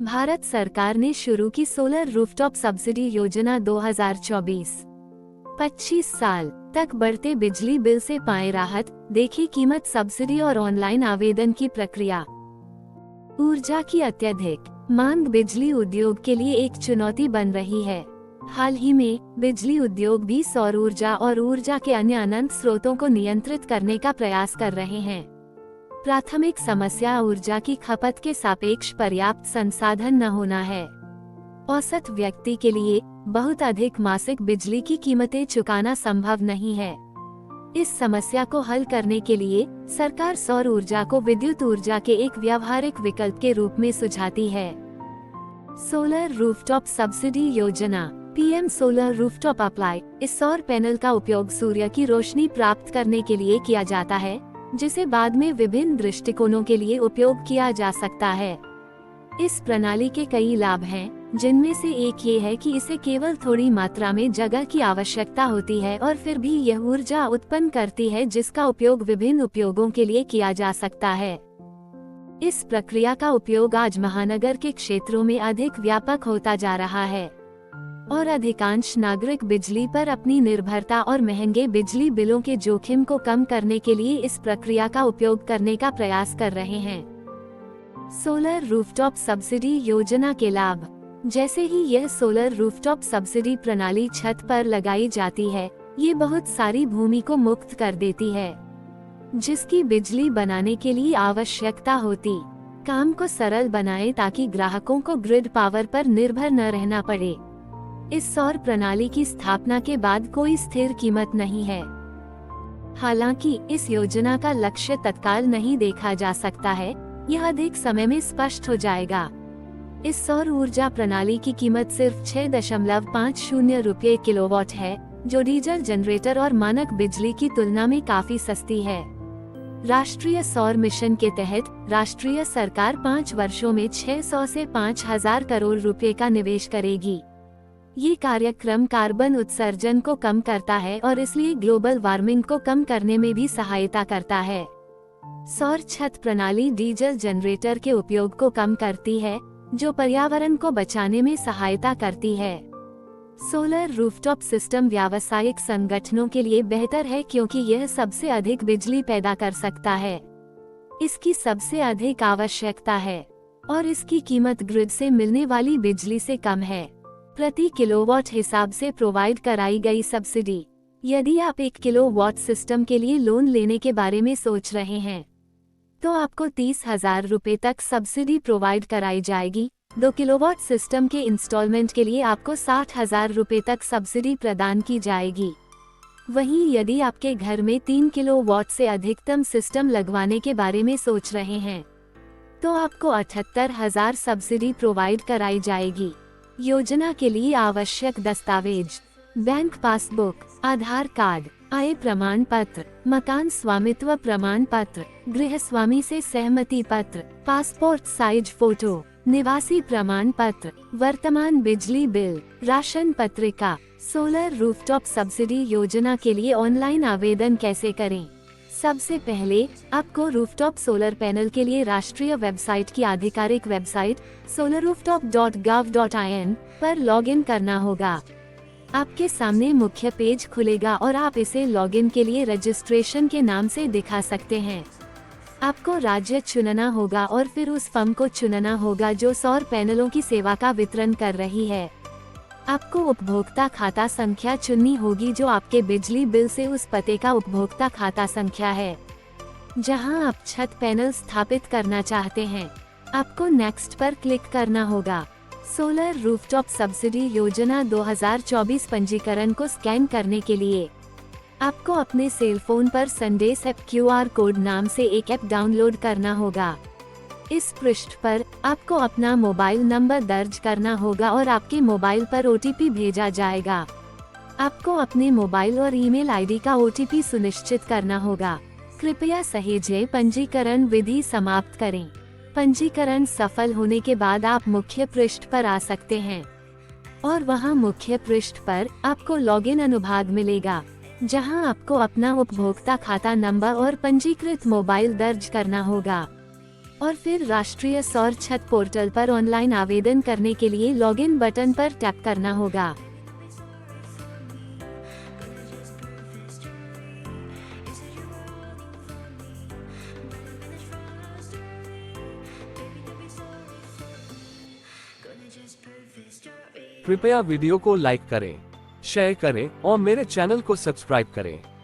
भारत सरकार ने शुरू की सोलर रूफटॉप सब्सिडी योजना 2024। 25 साल तक बढ़ते बिजली बिल से पाए राहत, देखी कीमत, सब्सिडी और ऑनलाइन आवेदन की प्रक्रिया। ऊर्जा की अत्यधिक मांग बिजली उद्योग के लिए एक चुनौती बन रही है। हाल ही में बिजली उद्योग भी सौर ऊर्जा और ऊर्जा के अन्य अनंत स्रोतों को नियंत्रित करने का प्रयास कर रहे हैं। प्राथमिक समस्या ऊर्जा की खपत के सापेक्ष पर्याप्त संसाधन न होना है। औसत व्यक्ति के लिए बहुत अधिक मासिक बिजली की कीमतें चुकाना संभव नहीं है। इस समस्या को हल करने के लिए सरकार सौर ऊर्जा को विद्युत ऊर्जा के एक व्यावहारिक विकल्प के रूप में सुझाती है। सोलर रूफटॉप सब्सिडी योजना पीएम सोलर रूफटॉप अप्लाई। इस सौर पैनल का उपयोग सूर्य की रोशनी प्राप्त करने के लिए किया जाता है, जिसे बाद में विभिन्न दृष्टिकोणों के लिए उपयोग किया जा सकता है। इस प्रणाली के कई लाभ हैं, जिनमें से एक ये है कि इसे केवल थोड़ी मात्रा में जगह की आवश्यकता होती है और फिर भी यह ऊर्जा उत्पन्न करती है जिसका उपयोग विभिन्न उपयोगों के लिए किया जा सकता है। इस प्रक्रिया का उपयोग आज महानगर के क्षेत्रों में अधिक व्यापक होता जा रहा है और अधिकांश नागरिक बिजली पर अपनी निर्भरता और महंगे बिजली बिलों के जोखिम को कम करने के लिए इस प्रक्रिया का उपयोग करने का प्रयास कर रहे हैं। सोलर रूफटॉप सब्सिडी योजना के लाभ। जैसे ही यह सोलर रूफटॉप सब्सिडी प्रणाली छत पर लगाई जाती है, ये बहुत सारी भूमि को मुक्त कर देती है, जिसकी बिजली बनाने के लिए आवश्यकता होती। काम को सरल बनाए ताकि ग्राहकों को ग्रिड पावर पर निर्भर न रहना पड़े। इस सौर प्रणाली की स्थापना के बाद कोई स्थिर कीमत नहीं है। हालांकि इस योजना का लक्ष्य तत्काल नहीं देखा जा सकता है, यह अधिक समय में स्पष्ट हो जाएगा। इस सौर ऊर्जा प्रणाली की कीमत सिर्फ 6.50 रुपये किलोवाट है, जो डीजल जनरेटर और मानक बिजली की तुलना में काफी सस्ती है। राष्ट्रीय सौर मिशन के तहत राष्ट्रीय सरकार 5 वर्षों में 600 से 5000 करोड़ रुपए का निवेश करेगी। ये कार्यक्रम कार्बन उत्सर्जन को कम करता है और इसलिए ग्लोबल वार्मिंग को कम करने में भी सहायता करता है। सौर छत प्रणाली डीजल जनरेटर के उपयोग को कम करती है, जो पर्यावरण को बचाने में सहायता करती है। सोलर रूफटॉप सिस्टम व्यावसायिक संगठनों के लिए बेहतर है क्योंकि यह सबसे अधिक बिजली पैदा कर सकता है। इसकी सबसे अधिक आवश्यकता है और इसकी कीमत ग्रिड से मिलने वाली बिजली से कम है। प्रति किलोवाट हिसाब से प्रोवाइड कराई गई सब्सिडी। यदि आप 1 किलोवाट सिस्टम के लिए लोन लेने के बारे में सोच रहे हैं, तो आपको 30,000 रुपए तक सब्सिडी प्रोवाइड कराई जाएगी। 2 किलोवाट सिस्टम के इंस्टॉलमेंट के लिए आपको 60,000 रुपए तक सब्सिडी प्रदान की जाएगी। वहीं यदि आपके घर में 3 किलोवाट से अधिकतम सिस्टम लगवाने के बारे में सोच रहे हैं, तो आपको 78,000 सब्सिडी प्रोवाइड कराई जाएगी। योजना के लिए आवश्यक दस्तावेज: बैंक पासबुक, आधार कार्ड, आय प्रमाण पत्र, मकान स्वामित्व प्रमाण पत्र, गृह स्वामी से सहमति पत्र, पासपोर्ट साइज फोटो, निवासी प्रमाण पत्र, वर्तमान बिजली बिल, राशन पत्रिका। सोलर रूफटॉप सब्सिडी योजना के लिए ऑनलाइन आवेदन कैसे करें? सबसे पहले आपको रूफटॉप सोलर पैनल के लिए राष्ट्रीय वेबसाइट की आधिकारिक वेबसाइट solarrooftop.gov.in पर लॉगिन करना होगा। आपके सामने मुख्य पेज खुलेगा और आप इसे लॉगिन के लिए रजिस्ट्रेशन के नाम से दिखा सकते हैं। आपको राज्य चुनना होगा और फिर उस फर्म को चुनना होगा जो सौर पैनलों की सेवा का वितरण कर रही है। आपको उपभोक्ता खाता संख्या चुननी होगी जो आपके बिजली बिल से उस पते का उपभोक्ता खाता संख्या है जहां आप छत पैनल स्थापित करना चाहते हैं। आपको नेक्स्ट पर क्लिक करना होगा। सोलर रूफटॉप सब्सिडी योजना 2024 पंजीकरण को स्कैन करने के लिए आपको अपने सेल फोन पर संदेश ऐप QR कोड नाम से एक ऐप डाउनलोड करना होगा। इस पृष्ठ पर आपको अपना मोबाइल नंबर दर्ज करना होगा और आपके मोबाइल पर OTP भेजा जाएगा। आपको अपने मोबाइल और ईमेल आईडी का OTP सुनिश्चित करना होगा। कृपया सहेजें पंजीकरण विधि समाप्त करें। पंजीकरण सफल होने के बाद आप मुख्य पृष्ठ पर आ सकते हैं और वहां मुख्य पृष्ठ पर आपको लॉगिन अनुभाग मिलेगा, जहां आपको अपना उपभोक्ता खाता नंबर और पंजीकृत मोबाइल दर्ज करना होगा। और फिर राष्ट्रीय सौर छत पोर्टल पर ऑनलाइन आवेदन करने के लिए लॉगिन बटन पर टैप करना होगा। कृपया वीडियो को लाइक करें, शेयर करें और मेरे चैनल को सब्सक्राइब करें।